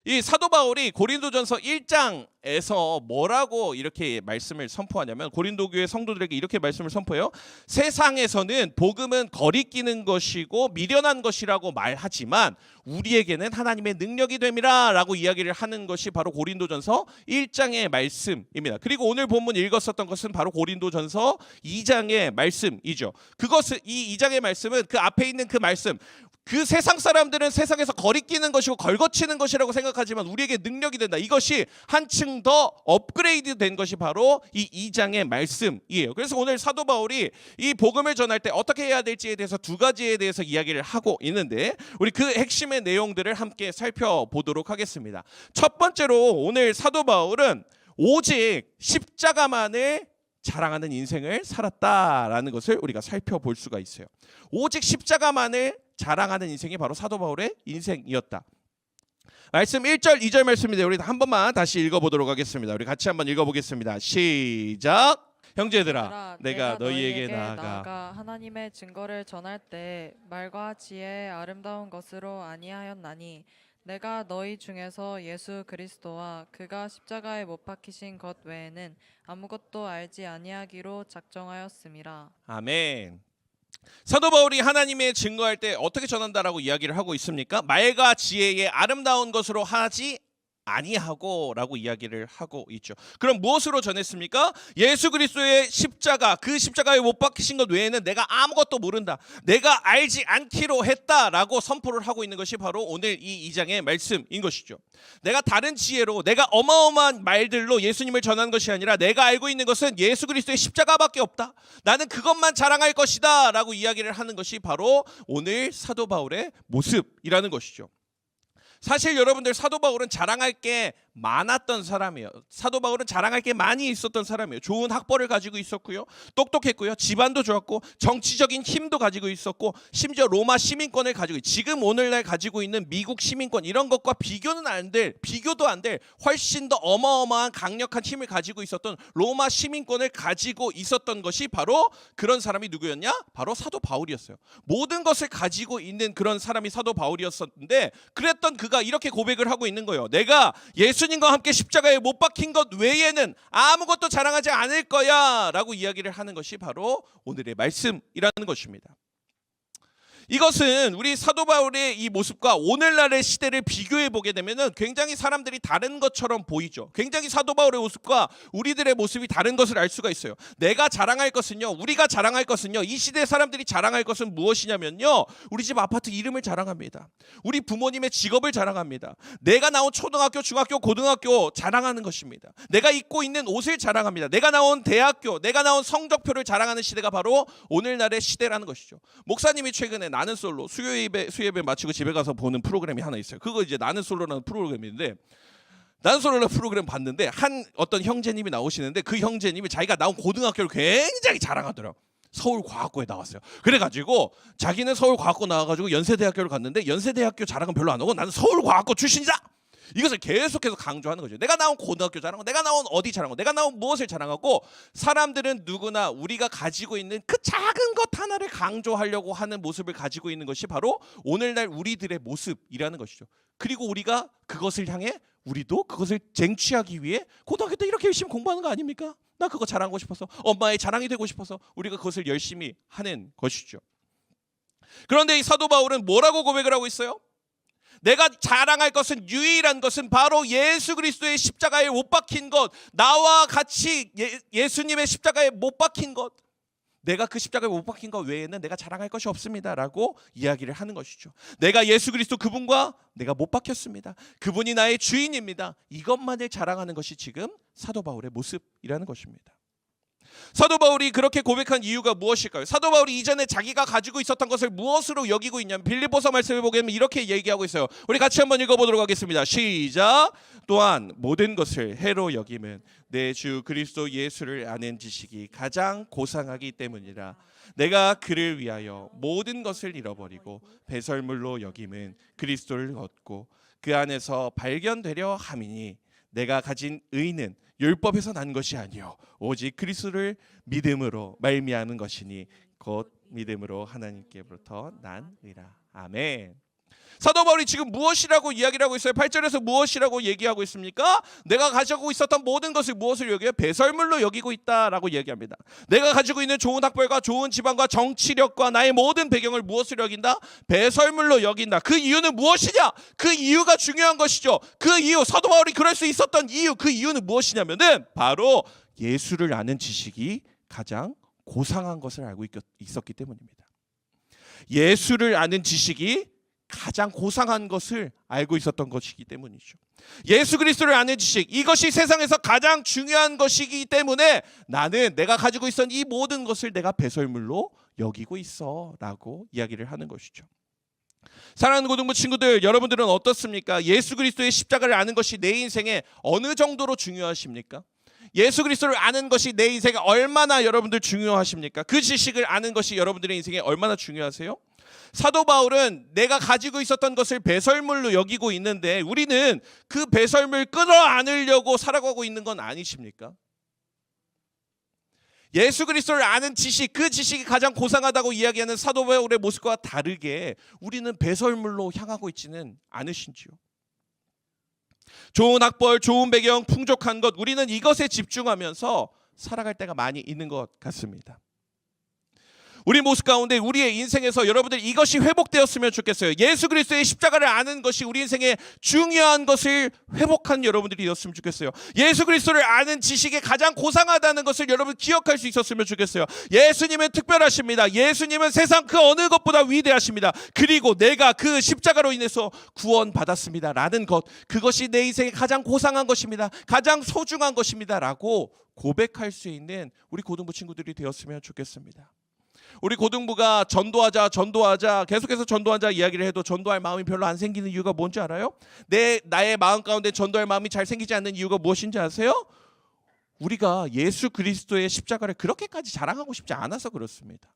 이 사도 바울이 고린도전서 1장에서 뭐라고 이렇게 말씀을 선포하냐면 고린도 교회 성도들에게 이렇게 말씀을 선포해요. 세상에서는 복음은 거리끼는 것이고 미련한 것이라고 말하지만 우리에게는 하나님의 능력이 됨이라 라고 이야기를 하는 것이 바로 고린도전서 1장의 말씀입니다. 그리고 오늘 본문 읽었었던 것은 바로 고린도전서 2장의 말씀이죠. 그것은 이 2장의 말씀은 그 앞에 있는 그 말씀, 그 세상 사람들은 세상에서 거리끼는 것이고 걸거치는 것이라고 생각하지만 우리에게 능력이 된다. 이것이 한층 더 업그레이드 된 것이 바로 이 2장의 말씀이에요. 그래서 오늘 사도 바울이 이 복음을 전할 때 어떻게 해야 될지에 대해서 두 가지에 대해서 이야기를 하고 있는데 우리 그 핵심의 내용들을 함께 살펴보도록 하겠습니다. 첫 번째로 오늘 사도 바울은 오직 십자가만을 자랑하는 인생을 살았다라는 것을 우리가 살펴볼 수가 있어요. 오직 십자가만을 자랑하는 인생이 바로 사도 바울의 인생이었다. 말씀 1절 2절 말씀인데 우리 한 번만 다시 읽어보도록 하겠습니다. 우리 같이 한번 읽어보겠습니다. 시작. 형제들아 내가 너희에게 나아가 하나님의 증거를 전할 때 말과 지혜의 아름다운 것으로 아니하였나니 내가 너희 중에서 예수 그리스도와 그가 십자가에 못 박히신 것 외에는 아무것도 알지 아니하기로 작정하였음이라. 아멘. 사도 바울이 하나님의 증거할 때 어떻게 전한다라고 이야기를 하고 있습니까? 말과 지혜의 아름다운 것으로 하지 아니하고 라고 이야기를 하고 있죠. 그럼 무엇으로 전했습니까? 예수 그리스도의 십자가, 그 십자가에 못 박히신 것 외에는 내가 아무것도 모른다, 내가 알지 않기로 했다라고 선포를 하고 있는 것이 바로 오늘 이 2장의 말씀인 것이죠. 내가 다른 지혜로, 내가 어마어마한 말들로 예수님을 전하는 것이 아니라 내가 알고 있는 것은 예수 그리스도의 십자가밖에 없다, 나는 그것만 자랑할 것이다 라고 이야기를 하는 것이 바로 오늘 사도 바울의 모습이라는 것이죠. 사실 여러분들, 사도 바울은 자랑할 게 많았던 사람이에요. 사도 바울은 자랑할 게 많이 있었던 사람이에요. 좋은 학벌을 가지고 있었고요, 똑똑했고요, 집안도 좋았고, 정치적인 힘도 가지고 있었고, 심지어 로마 시민권을 가지고, 지금 오늘날 가지고 있는 미국 시민권 이런 것과 비교도 안 될 훨씬 더 어마어마한 강력한 힘을 가지고 있었던 로마 시민권을 가지고 있었던 것이 바로 그런 사람이 누구였냐? 바로 사도 바울이었어요. 모든 것을 가지고 있는 그런 사람이 사도 바울이었었는데, 그랬던 그가 이렇게 고백을 하고 있는 거예요. 내가 예수님과 함께 십자가에 못 박힌 것 외에는 아무것도 자랑하지 않을 거야 라고 이야기를 하는 것이 바로 오늘의 말씀이라는 것입니다. 이것은 우리 사도 바울의 이 모습과 오늘날의 시대를 비교해 보게 되면 굉장히 사람들이 다른 것처럼 보이죠. 굉장히 사도 바울의 모습과 우리들의 모습이 다른 것을 알 수가 있어요. 내가 자랑할 것은요, 우리가 자랑할 것은요, 이 시대 사람들이 자랑할 것은 무엇이냐면요, 우리 집 아파트 이름을 자랑합니다. 우리 부모님의 직업을 자랑합니다. 내가 나온 초등학교, 중학교, 고등학교 자랑하는 것입니다. 내가 입고 있는 옷을 자랑합니다. 내가 나온 대학교, 내가 나온 성적표를 자랑하는 시대가 바로 오늘날의 시대라는 것이죠. 목사님이 최근에 나는 솔로 수요예배 마치고 집에 가서 보는 프로그램이 하나 있어요. 그거 이제 나는 솔로라는 프로그램인데, 나는 솔로라는 프로그램 봤는데 한 어떤 형제님이 나오시는데 그 형제님이 자기가 나온 고등학교를 굉장히 자랑하더라고요. 서울과학고에 나왔어요. 그래가지고 자기는 서울과학고 나와가지고 연세대학교를 갔는데 연세대학교 자랑은 별로 안 하고 나는 서울과학고 출신이다, 이것을 계속해서 강조하는 거죠. 내가 나온 고등학교 자랑하고, 내가 나온 어디 자랑하고, 내가 나온 무엇을 자랑하고, 사람들은 누구나 우리가 가지고 있는 그 작은 것 하나를 강조하려고 하는 모습을 가지고 있는 것이 바로 오늘날 우리들의 모습이라는 것이죠. 그리고 우리가 그것을 향해 우리도 그것을 쟁취하기 위해 고등학교 때 이렇게 열심히 공부하는 거 아닙니까? 나 그거 자랑하고 싶어서, 엄마의 자랑이 되고 싶어서 우리가 그것을 열심히 하는 것이죠. 그런데 이 사도 바울은 뭐라고 고백을 하고 있어요? 내가 자랑할 것은, 유일한 것은 바로 예수 그리스도의 십자가에 못 박힌 것, 나와 같이 예수님의 십자가에 못 박힌 것, 내가 그 십자가에 못 박힌 것 외에는 내가 자랑할 것이 없습니다 라고 이야기를 하는 것이죠. 내가 예수 그리스도 그분과 내가 못 박혔습니다, 그분이 나의 주인입니다, 이것만을 자랑하는 것이 지금 사도 바울의 모습이라는 것입니다. 사도 바울이 그렇게 고백한 이유가 무엇일까요? 사도 바울이 이전에 자기가 가지고 있었던 것을 무엇으로 여기고 있냐면, 빌립보서 말씀을 보게 되면 이렇게 얘기하고 있어요. 우리 같이 한번 읽어보도록 하겠습니다. 시작. 또한 모든 것을 해로 여김은 내 주 그리스도 예수를 아는 지식이 가장 고상하기 때문이라. 내가 그를 위하여 모든 것을 잃어버리고 배설물로 여김은 그리스도를 얻고 그 안에서 발견되려 함이니 내가 가진 의는 율법에서 난 것이 아니요 오직 그리스도를 믿음으로 말미암은 것이니 곧 믿음으로 하나님께로부터 난 의라. 아멘. 사도 바울이 지금 무엇이라고 이야기를 하고 있어요? 8절에서 무엇이라고 얘기하고 있습니까? 내가 가지고 있었던 모든 것을 무엇을 여겨요? 배설물로 여기고 있다라고 얘기합니다. 내가 가지고 있는 좋은 학벌과 좋은 지방과 정치력과 나의 모든 배경을 무엇으로 여긴다? 배설물로 여긴다. 그 이유는 무엇이냐? 그 이유가 중요한 것이죠. 그 이유, 사도 바울이 그럴 수 있었던 이유, 그 이유는 무엇이냐면은 바로 예수를 아는 지식이 가장 고상한 것을 알고 있었기 때문입니다. 예수를 아는 지식이 가장 고상한 것을 알고 있었던 것이기 때문이죠. 예수 그리스도를 아는 지식, 이것이 세상에서 가장 중요한 것이기 때문에 나는 내가 가지고 있었던 이 모든 것을 내가 배설물로 여기고 있어 라고 이야기를 하는 것이죠. 사랑하는 고등부 친구들, 여러분들은 어떻습니까? 예수 그리스도의 십자가를 아는 것이 내 인생에 어느 정도로 중요하십니까? 예수 그리스도를 아는 것이 내 인생에 얼마나 여러분들 중요하십니까? 그 지식을 아는 것이 여러분들의 인생에 얼마나 중요하세요? 사도 바울은 내가 가지고 있었던 것을 배설물로 여기고 있는데 우리는 그 배설물 끌어안으려고 살아가고 있는 건 아니십니까? 예수 그리스도를 아는 지식, 그 지식이 가장 고상하다고 이야기하는 사도 바울의 모습과 다르게 우리는 배설물로 향하고 있지는 않으신지요? 좋은 학벌, 좋은 배경, 풍족한 것, 우리는 이것에 집중하면서 살아갈 때가 많이 있는 것 같습니다. 우리 모습 가운데 우리의 인생에서 여러분들 이것이 회복되었으면 좋겠어요. 예수 그리스도의 십자가를 아는 것이 우리 인생의 중요한 것을 회복한 여러분들이 되었으면 좋겠어요. 예수 그리스도를 아는 지식이 가장 고상하다는 것을 여러분 기억할 수 있었으면 좋겠어요. 예수님은 특별하십니다. 예수님은 세상 그 어느 것보다 위대하십니다. 그리고 내가 그 십자가로 인해서 구원받았습니다 라는 것, 그것이 내 인생의 가장 고상한 것입니다. 가장 소중한 것입니다 라고 고백할 수 있는 우리 고등부 친구들이 되었으면 좋겠습니다. 우리 고등부가 전도하자 계속해서 전도하자 이야기를 해도 전도할 마음이 별로 안 생기는 이유가 뭔지 알아요? 나의 마음 가운데 전도할 마음이 잘 생기지 않는 이유가 무엇인지 아세요? 우리가 예수 그리스도의 십자가를 그렇게까지 자랑하고 싶지 않아서 그렇습니다.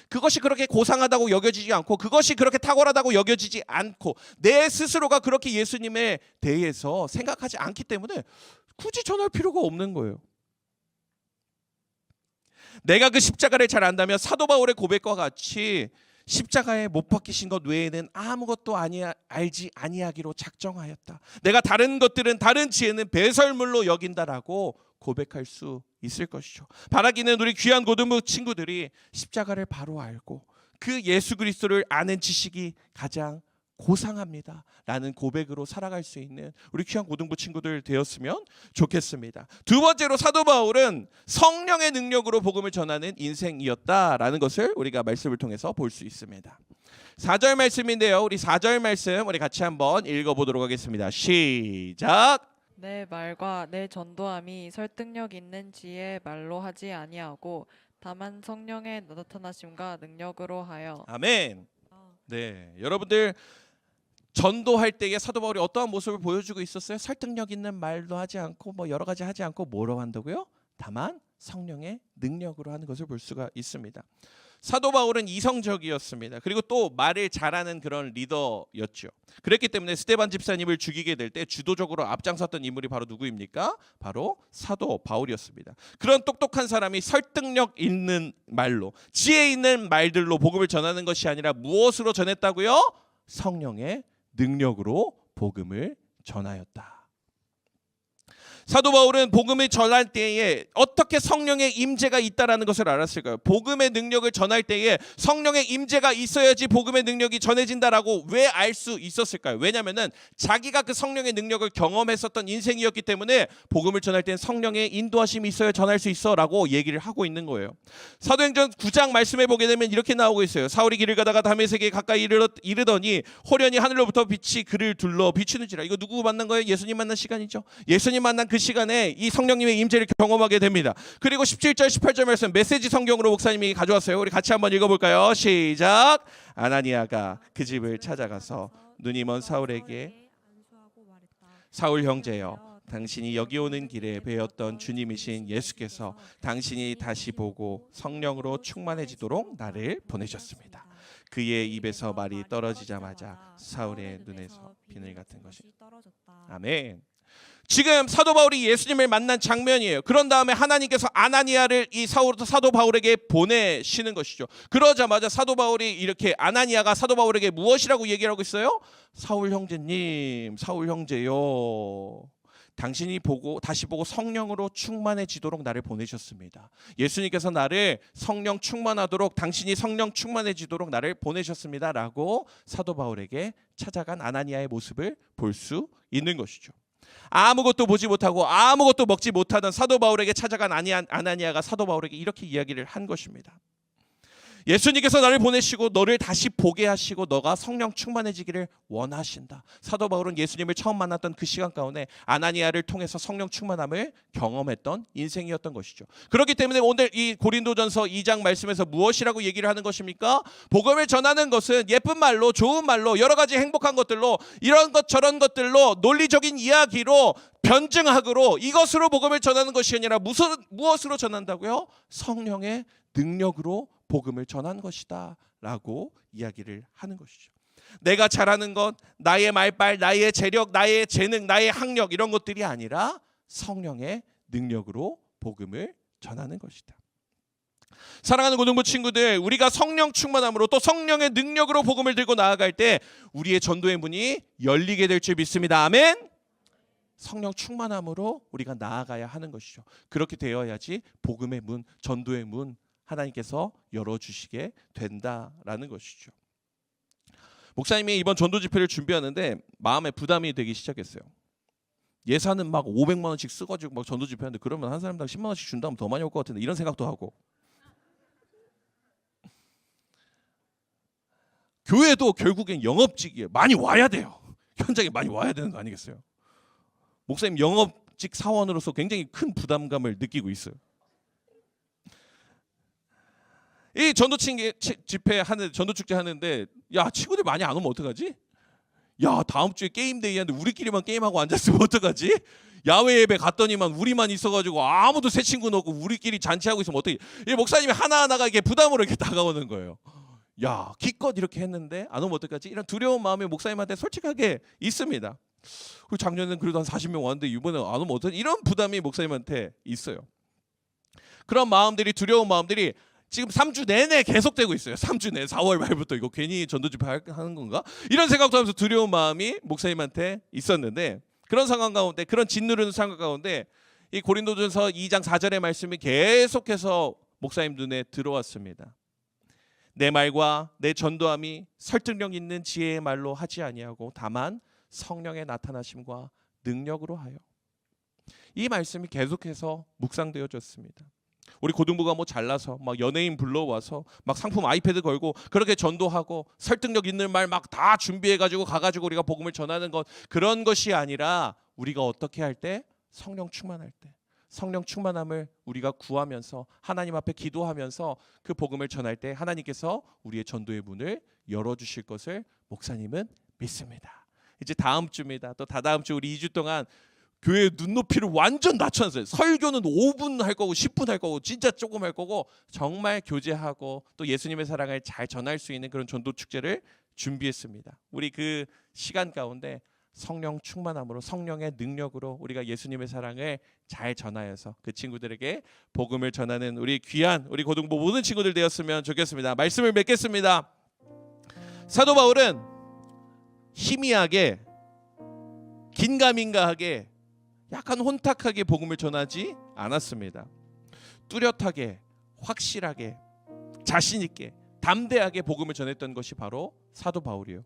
그것이 그렇게 고상하다고 여겨지지 않고, 그것이 그렇게 탁월하다고 여겨지지 않고, 내 스스로가 그렇게 예수님에 대해서 생각하지 않기 때문에 굳이 전할 필요가 없는 거예요. 내가 그 십자가를 잘 안다면 사도 바울의 고백과 같이 십자가에 못 박히신 것 외에는 아무것도 알지 아니하기로 작정하였다. 내가 다른 것들은, 다른 지혜는 배설물로 여긴다라고 고백할 수 있을 것이죠. 바라기는 우리 귀한 고등부 친구들이 십자가를 바로 알고 그 예수 그리스도를 아는 지식이 가장 고상합니다 라는 고백으로 살아갈 수 있는 우리 귀한 고등부 친구들 되었으면 좋겠습니다. 두 번째로 사도 바울은 성령의 능력으로 복음을 전하는 인생이었다라는 것을 우리가 말씀을 통해서 볼 수 있습니다. 4절 말씀인데요, 우리 4절 말씀 우리 같이 한번 읽어보도록 하겠습니다. 시작. 내 말과 내 전도함이 설득력 있는 지혜의 말로 하지 아니하고 다만 성령의 나타나심과 능력으로 하여. 아멘. 네, 여러분들 전도할 때에 사도 바울이 어떠한 모습을 보여주고 있었어요? 설득력 있는 말도 하지 않고 뭐 여러 가지 하지 않고 뭐라고 한다고요? 다만 성령의 능력으로 하는 것을 볼 수가 있습니다. 사도 바울은 이성적이었습니다. 그리고 또 말을 잘하는 그런 리더였죠. 그랬기 때문에 스데반 집사님을 죽이게 될 때 주도적으로 앞장섰던 인물이 바로 누구입니까? 바로 사도 바울이었습니다. 그런 똑똑한 사람이 설득력 있는 말로, 지혜 있는 말들로 복음을 전하는 것이 아니라 무엇으로 전했다고요? 성령의 능력으로 복음을 전하였다. 사도 바울은 복음을 전할 때에 어떻게 성령의 임재가 있다라는 것을 알았을까요? 복음의 능력을 전할 때에 성령의 임재가 있어야지 복음의 능력이 전해진다라고 왜 알 수 있었을까요? 왜냐하면 자기가 그 성령의 능력을 경험했었던 인생이었기 때문에 복음을 전할 때는 성령의 인도하심이 있어야 전할 수 있어라고 얘기를 하고 있는 거예요. 사도행전 9장 말씀해 보게 되면 이렇게 나오고 있어요. 사울이 길을 가다가 다메섹에 가까이 이르더니 호련히 하늘로부터 빛이 그를 둘러 비추는지라. 이거 누구 만난 거예요? 예수님 만난 시간이죠. 예수님 만난 그 시간에 이 성령님의 임재를 경험하게 됩니다. 그리고 17절 18절 말씀 메시지 성경으로 목사님이 가져왔어요. 우리 같이 한번 읽어볼까요? 시작. 아나니아가 그 집을 찾아가서 눈이 먼 사울에게 사울 형제여, 당신이 여기 오는 길에 뵈었던 주님이신 예수께서 당신이 다시 보고 성령으로 충만해지도록 나를 보내셨습니다. 그의 입에서 말이 떨어지자마자 사울의 눈에서 비늘 같은 것이. 아멘. 지금 사도 바울이 예수님을 만난 장면이에요. 그런 다음에 하나님께서 아나니아를 이 사도 바울에게 보내시는 것이죠. 그러자마자 사도 바울이 이렇게 아나니아가 사도 바울에게 무엇이라고 얘기를 하고 있어요? 사울 형제님, 사울 형제요. 당신이 다시 보고 성령으로 충만해지도록 나를 보내셨습니다. 예수님께서 나를 성령 충만하도록, 당신이 성령 충만해지도록 나를 보내셨습니다. 라고 사도 바울에게 찾아간 아나니아의 모습을 볼 수 있는 것이죠. 아무것도 보지 못하고 아무것도 먹지 못하던 사도 바울에게 찾아간 아나니아가 사도 바울에게 이렇게 이야기를 한 것입니다. 예수님께서 나를 보내시고 너를 다시 보게 하시고 너가 성령 충만해지기를 원하신다. 사도 바울은 예수님을 처음 만났던 그 시간 가운데 아나니아를 통해서 성령 충만함을 경험했던 인생이었던 것이죠. 그렇기 때문에 오늘 이 고린도전서 2장 말씀에서 무엇이라고 얘기를 하는 것입니까? 복음을 전하는 것은 예쁜 말로, 좋은 말로, 여러 가지 행복한 것들로, 이런 것 저런 것들로, 논리적인 이야기로, 변증학으로, 이것으로 복음을 전하는 것이 아니라 무엇으로 전한다고요? 성령의 능력으로 복음을 전한 것이다 라고 이야기를 하는 것이죠. 내가 잘하는 것, 나의 말빨, 나의 재력, 나의 재능, 나의 학력, 이런 것들이 아니라 성령의 능력으로 복음을 전하는 것이다. 사랑하는 고등부 친구들, 우리가 성령 충만함으로 또 성령의 능력으로 복음을 들고 나아갈 때 우리의 전도의 문이 열리게 될 줄 믿습니다. 아멘. 성령 충만함으로 우리가 나아가야 하는 것이죠. 그렇게 되어야지 복음의 문, 전도의 문 하나님께서 열어주시게 된다라는 것이죠. 목사님이 이번 전도 집회를 준비하는데 마음에 부담이 되기 시작했어요. 예산은 막 500만 원씩 쓰가지고 막 전도 집회하는데 그러면 한 사람당 10만 원씩 준다면 더 많이 올 것 같은데, 이런 생각도 하고, 교회도 결국엔 영업직이에요. 많이 와야 돼요. 현장에 많이 와야 되는 거 아니겠어요? 목사님 영업직 사원으로서 굉장히 큰 부담감을 느끼고 있어요. 이 전도 집회 하는, 전도 축제 하는데, 야, 친구들 많이 안 오면 어떡하지? 야, 다음 주에 게임데이 하는데 우리끼리만 게임하고 앉았으면 어떡하지? 야외 예배 갔더니만 우리만 있어가지고 아무도 새 친구는 없고 우리끼리 잔치하고 있으면 어떡해? 이 목사님이 하나하나가 이게 부담으로 이렇게 다가오는 거예요. 야, 기껏 이렇게 했는데 안 오면 어떡하지? 이런 두려운 마음이 목사님한테 솔직하게 있습니다. 그리고 작년에는 그래도 한 40명 왔는데 이번에 안 오면 어떡하지? 이런 부담이 목사님한테 있어요. 그런 마음들이, 두려운 마음들이 지금 3주 내내 계속되고 있어요. 3주 내내, 4월 말부터 이거 괜히 전도 집회 하는 건가? 이런 생각도 하면서 두려운 마음이 목사님한테 있었는데, 그런 상황 가운데, 그런 짓누르는 상황 가운데 이 고린도전서 2장 4절의 말씀이 계속해서 목사님 눈에 들어왔습니다. 내 말과 내 전도함이 설득력 있는 지혜의 말로 하지 아니하고 다만 성령의 나타나심과 능력으로 하여. 이 말씀이 계속해서 묵상되어졌습니다. 우리 고등부가 뭐 잘나서 막 연예인 불러와서 막 상품 아이패드 걸고 그렇게 전도하고 설득력 있는 말 막 다 준비해가지고 가가지고 우리가 복음을 전하는 것, 그런 것이 아니라 우리가 어떻게 할 때? 성령 충만할 때, 성령 충만함을 우리가 구하면서 하나님 앞에 기도하면서 그 복음을 전할 때 하나님께서 우리의 전도의 문을 열어주실 것을 목사님은 믿습니다. 이제 다음 주입니다. 또 다다음 주 우리 2주 동안 교회의 눈높이를 완전 낮춰놨어요. 설교는 5분 할 거고 10분 할 거고 진짜 조금 할 거고, 정말 교제하고 또 예수님의 사랑을 잘 전할 수 있는 그런 전도 축제를 준비했습니다. 우리 그 시간 가운데 성령 충만함으로, 성령의 능력으로 우리가 예수님의 사랑을 잘 전하여서 그 친구들에게 복음을 전하는 우리 귀한 우리 고등부 모든 친구들 되었으면 좋겠습니다. 말씀을 맺겠습니다. 사도 바울은 희미하게, 긴가민가하게, 약간 혼탁하게 복음을 전하지 않았습니다. 뚜렷하게, 확실하게, 자신 있게, 담대하게 복음을 전했던 것이 바로 사도 바울이에요.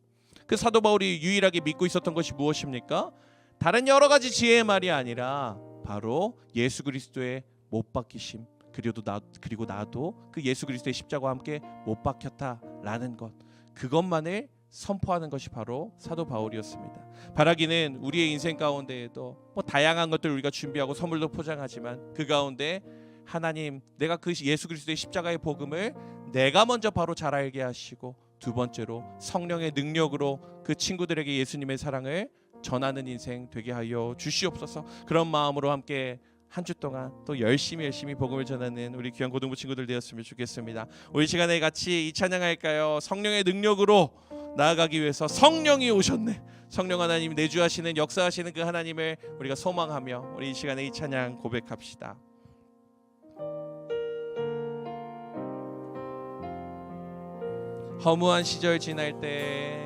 그 사도 바울이 유일하게 믿고 있었던 것이 무엇입니까? 다른 여러 가지 지혜의 말이 아니라 바로 예수 그리스도의 못 박히심, 그리고 나도 그 예수 그리스도의 십자가와 함께 못 박혔다라는 것, 그것만을 선포하는 것이 바로 사도 바울이었습니다. 바라기는 우리의 인생 가운데에도 뭐 다양한 것들을 우리가 준비하고 선물도 포장하지만 그 가운데 하나님, 내가 그 예수 그리스도의 십자가의 복음을 내가 먼저 바로 잘 알게 하시고, 두 번째로 성령의 능력으로 그 친구들에게 예수님의 사랑을 전하는 인생 되게 하여 주시옵소서. 그런 마음으로 함께 한 주 동안 또 열심히 복음을 전하는 우리 귀한 고등부 친구들 되었으면 좋겠습니다. 우리 시간에 같이 이 찬양할까요? 성령의 능력으로 나아가기 위해서 성령이 오셨네. 성령 하나님 내주하시는 역사하시는 그 하나님을 우리가 소망하며 우리 이 시간에 이 찬양 고백합시다. 허무한 시절 지날 때,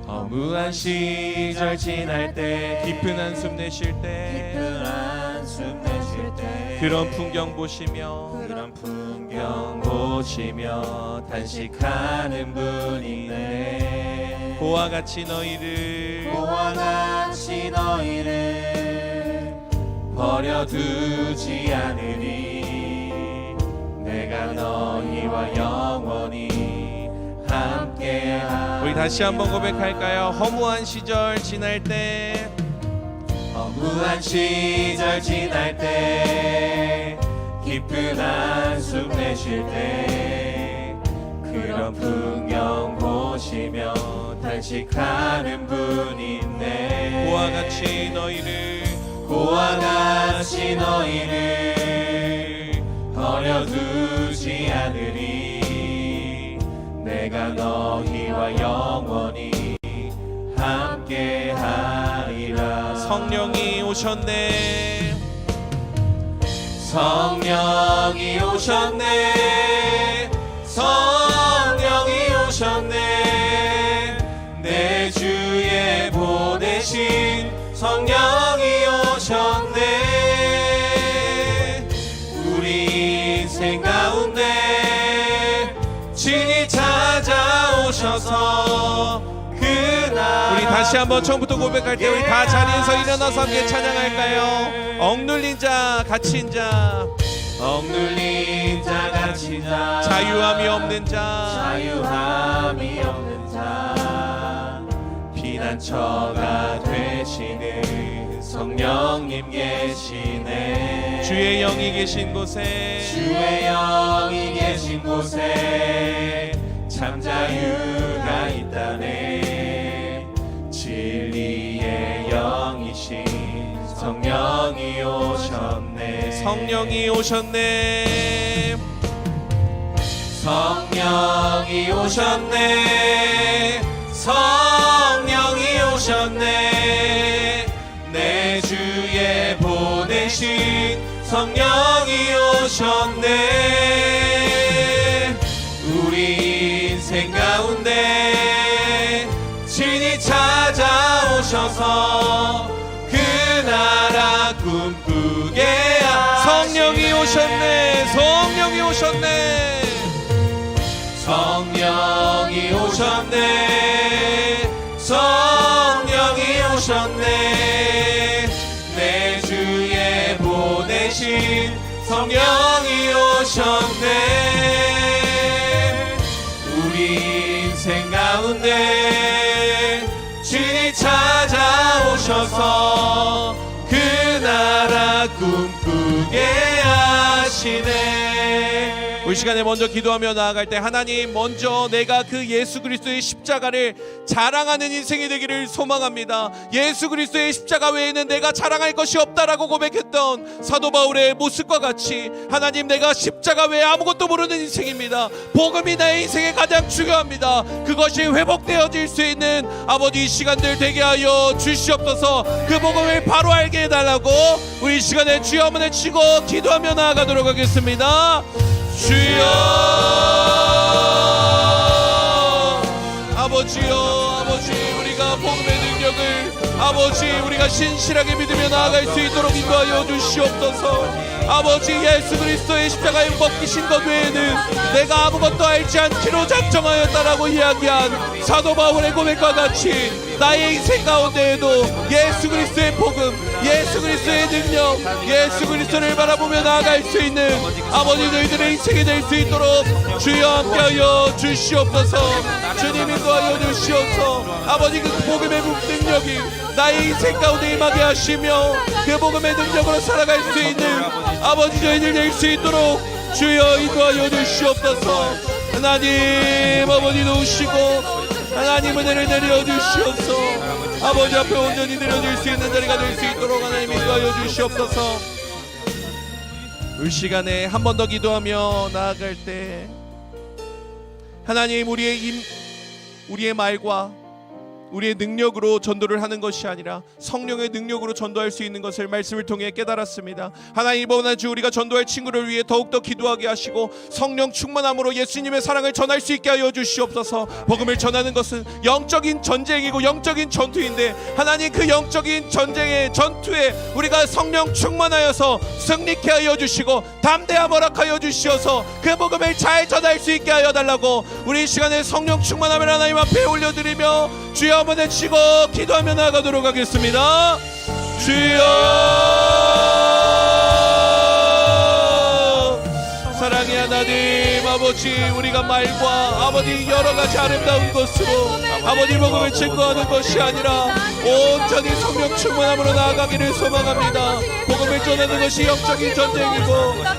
허무한 시절 지날 때, 깊은 한숨 내쉴 때, 깊은 한숨 내쉴 때, 그런 풍경 보시며, 그런 풍경 보시며 단식하는 분이네. 고와 같이 너희를, 고와 같이 너희를 버려두지 않으리. 내가 너희와 영원히 함께하리. 우리 다시 한번 고백할까요? 허무한 시절 지날 때, 허무한 시절 지날 때, 깊은 한숨 내쉴 때, 그런 풍경 보시며 단식하는 분이 있네. 고와 같이 너희를, 고와 같이 너희를 버려두지 않으리. 내가 너희와 영원히 함께하리라. 성령이 오셨네. 성령이 오셨네. 성령이 오셨네. 내 주에 보내신 성령이 오셨네. 우리 인생 가운데 친히 찾아오셔서 그날. 우리 다시 한번 처음부터 고백할 때 우리 다 자리에서 일어나서 함께 찬양할까요? 억눌린 자, 갇힌 자, 억눌린 자, 갇힌 자, 자유함이 없는 자, 자유함이 없는 자, 피난처가 되시는 성령님 계시네. 주의 영이 계신 곳에, 주의 영이 계신 곳에 참 자유가 있다네. 진리의 영이신 성령이 오셨네. 성령이 오셨네. 성령이 오셨네. 성령이 오셨네. 내 주에 보내신 성령이 오셨네. 우리 인생 가운데 친히 찾아오셔서 그 나라 꿈꾸게 하시네. 성령이 오셨네. 성령이 오셨네. 성령이 오셨네. 성령이 오셨네. 내 주에 보내신 성령이 오셨네. 우리 인생 가운데 친히 찾아오셔서 그 나라 꿈꾸게 하시네. 우리 시간에 먼저 기도하며 나아갈 때 하나님 먼저 내가 그 예수 그리스도의 십자가를 자랑하는 인생이 되기를 소망합니다. 예수 그리스도의 십자가 외에는 내가 자랑할 것이 없다라고 고백했던 사도 바울의 모습과 같이 하나님 내가 십자가 외에 아무것도 모르는 인생입니다. 복음이 나의 인생에 가장 중요합니다. 그것이 회복되어질 수 있는 아버지 이 시간들 되게 하여 주시옵소서. 그 복음을 바로 알게 해달라고 우리 시간에 주여 한번 외치고 기도하며 나아가도록 하겠습니다. 주여 아버지여 아버지 우리가 복음의 능력을 아버지 우리가 신실하게 믿으며 나아갈 수 있도록 인도하여 주시옵소서. 아버지 예수 그리스도의 십자가에 먹히신 것 외에는 내가 아무것도 알지 않기로 작정하였다라고 이야기한 사도 바울의 고백과 같이 나의 인생 가운데에도 예수 그리스도의 복음 예수 그리스도의 능력 예수 그리스도를 바라보며 나아갈 수 있는 아버지 너희들의 인생이 될 수 있도록 주여 함께하여 주시옵소서. 주님 인도하여 주시옵소서. 아버지 그 복음의 능력이 나의 인생 가운데 임하게 하시며 그 복음의 능력으로 살아갈 수 있는 아버지 저희들 될 수 있도록 주여 인도하여 주시옵소서. 하나님 아버지 도우시고 하나님 은혜를 내려주시옵소서. 아버지 앞에 온전히 내려줄 수 있는 자리가 될 수 있도록 하나님 인도하여 주시옵소서. 이 시간에 한 번 더 기도하며 나아갈 때 하나님 우리의 우리의 말과 우리의 능력으로 전도를 하는 것이 아니라 성령의 능력으로 전도할 수 있는 것을 말씀을 통해 깨달았습니다. 하나님, 이번 한 주 우리가 전도할 친구를 위해 더욱더 기도하게 하시고 성령 충만함으로 예수님의 사랑을 전할 수 있게 하여 주시옵소서. 복음을 전하는 것은 영적인 전쟁이고 영적인 전투인데 하나님, 그 영적인 전쟁의 전투에 우리가 성령 충만하여서 승리케 하여 주시고 담대함 허락하여 주시어서 그 복음을 잘 전할 수 있게 하여 달라고 우리 이 시간에 성령 충만함을 하나님 앞에 올려드리며 주여 한번 외치고 기도하며 나아가도록 하겠습니다. 주여, 사랑의 하나님 아버지, 우리가 말과 아버지 여러 가지 아름다운 것으로 아버지 복음을 증거하는 것이 아니라 온전히 성령 충만함으로 나아가기를 소망합니다. 복음을 전하는 것이 영적인 전쟁이고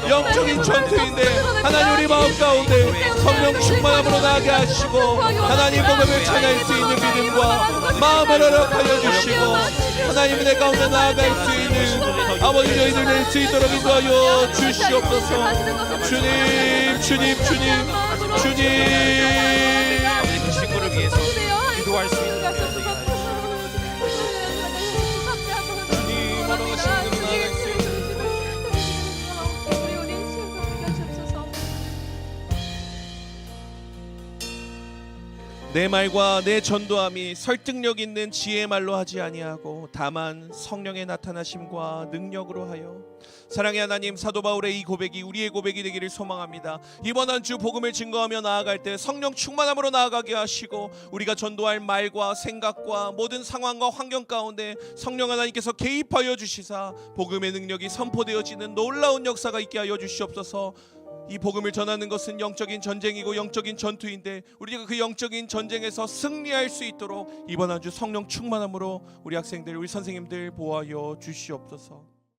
영적인 전투인데 하나님, 우리 마음 가운데 성령 충만함으로 나아가게 하시고 하나님 복음을 전할 수 있는 믿음과 마음을 허락하여 주시고 하나님 내 가운데 나아갈 수 있는 아버지 저희들 낼 수 있도록 인도하여 주시옵소서. 주님, 주님, 주님, 주님, 아버지 그 친구를 위해서 기도할 수 있는 주님 원하시는 대로 나아갈 수 있는 내 말과 내 전도함이 설득력 있는 지혜의 말로 하지 아니하고 다만 성령의 나타나심과 능력으로 하여. 사랑의 하나님, 사도 바울의 이 고백이 우리의 고백이 되기를 소망합니다. 이번 한 주 복음을 증거하며 나아갈 때 성령 충만함으로 나아가게 하시고 우리가 전도할 말과 생각과 모든 상황과 환경 가운데 성령 하나님께서 개입하여 주시사 복음의 능력이 선포되어지는 놀라운 역사가 있게 하여 주시옵소서. 이 복음을 전하는 것은 영적인 전쟁이고 영적인 전투인데 우리가 그 영적인 전쟁에서 승리할 수 있도록 이번 한 주 성령 충만함으로 우리 학생들, 우리 선생님들 보호하여 주시옵소서.